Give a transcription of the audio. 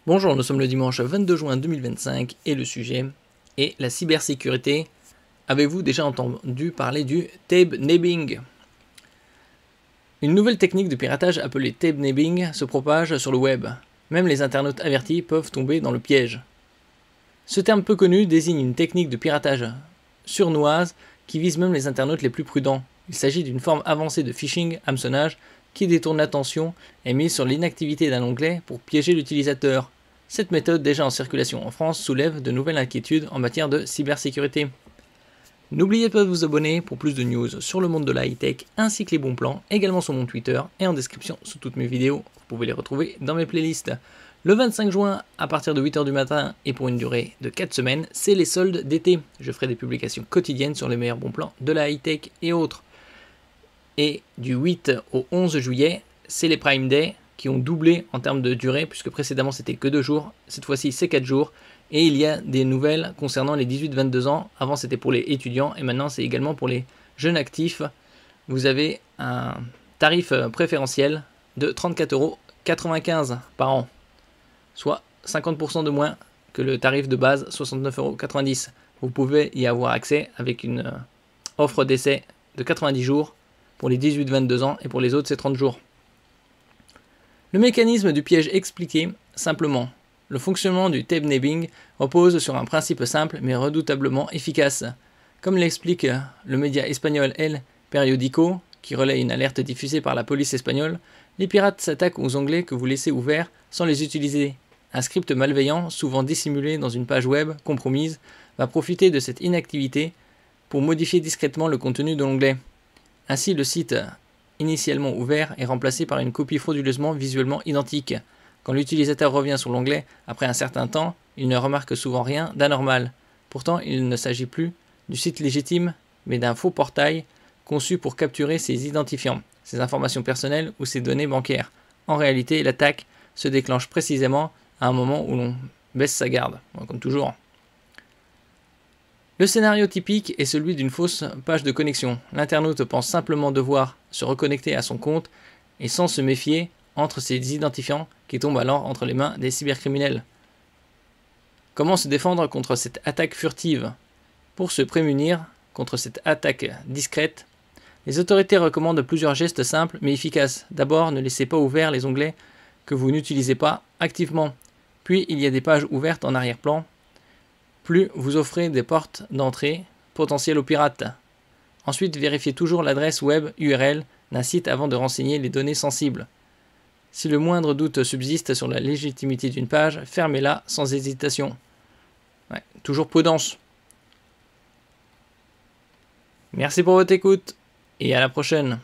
Bonjour, nous sommes le dimanche 22 juin 2025 et le sujet est la cybersécurité. Avez-vous déjà entendu parler du tabe-nabbing? Une nouvelle technique de piratage appelée tabe-nabbing se propage sur le web. Même les internautes avertis peuvent tomber dans le piège. Ce terme peu connu désigne une technique de piratage sournoise qui vise même les internautes les plus prudents. Il s'agit d'une forme avancée de phishing, hameçonnage, qui détourne l'attention et mise sur l'inactivité d'un onglet pour piéger l'utilisateur. Cette méthode, déjà en circulation en France, soulève de nouvelles inquiétudes en matière de cybersécurité. N'oubliez pas de vous abonner pour plus de news sur le monde de la high-tech ainsi que les bons plans, également sur mon Twitter et en description sous toutes mes vidéos. Vous pouvez les retrouver dans mes playlists. Le 25 juin, à partir de 8h du matin et pour une durée de 4 semaines, c'est les soldes d'été. Je ferai des publications quotidiennes sur les meilleurs bons plans de la high-tech et autres. Et du 8 au 11 juillet, c'est les Prime Day qui ont doublé en termes de durée, puisque précédemment c'était que 2 jours, cette fois-ci c'est 4 jours, et il y a des nouvelles concernant les 18-22 ans, avant c'était pour les étudiants, et maintenant c'est également pour les jeunes actifs. Vous avez un tarif préférentiel de 34,95 € par an, soit 50% de moins que le tarif de base 69,90 €. Vous pouvez y avoir accès avec une offre d'essai de 90 jours pour les 18-22 ans, et pour les autres c'est 30 jours. Le mécanisme du piège expliqué simplement. Le fonctionnement du tabe-nabbing repose sur un principe simple mais redoutablement efficace. Comme l'explique le média espagnol El Periódico, qui relaie une alerte diffusée par la police espagnole, les pirates s'attaquent aux onglets que vous laissez ouverts sans les utiliser. Un script malveillant, souvent dissimulé dans une page web compromise, va profiter de cette inactivité pour modifier discrètement le contenu de l'onglet. Ainsi, le site initialement ouvert est remplacé par une copie frauduleusement visuellement identique. Quand l'utilisateur revient sur l'onglet après un certain temps, il ne remarque souvent rien d'anormal. Pourtant, il ne s'agit plus du site légitime, mais d'un faux portail conçu pour capturer ses identifiants, ses informations personnelles ou ses données bancaires. En réalité, l'attaque se déclenche précisément à un moment où l'on baisse sa garde, comme toujours. Le scénario typique est celui d'une fausse page de connexion. L'internaute pense simplement devoir se reconnecter à son compte et sans se méfier entre ses identifiants qui tombent alors entre les mains des cybercriminels. Comment se défendre contre cette attaque furtive? Pour se prémunir contre cette attaque discrète, les autorités recommandent plusieurs gestes simples mais efficaces. D'abord, ne laissez pas ouverts les onglets que vous n'utilisez pas activement. Puis, il y a des pages ouvertes en arrière-plan. Plus vous offrez des portes d'entrée potentielles aux pirates. Ensuite, vérifiez toujours l'adresse web URL d'un site avant de renseigner les données sensibles. Si le moindre doute subsiste sur la légitimité d'une page, fermez-la sans hésitation. Toujours prudence. Merci pour votre écoute et à la prochaine.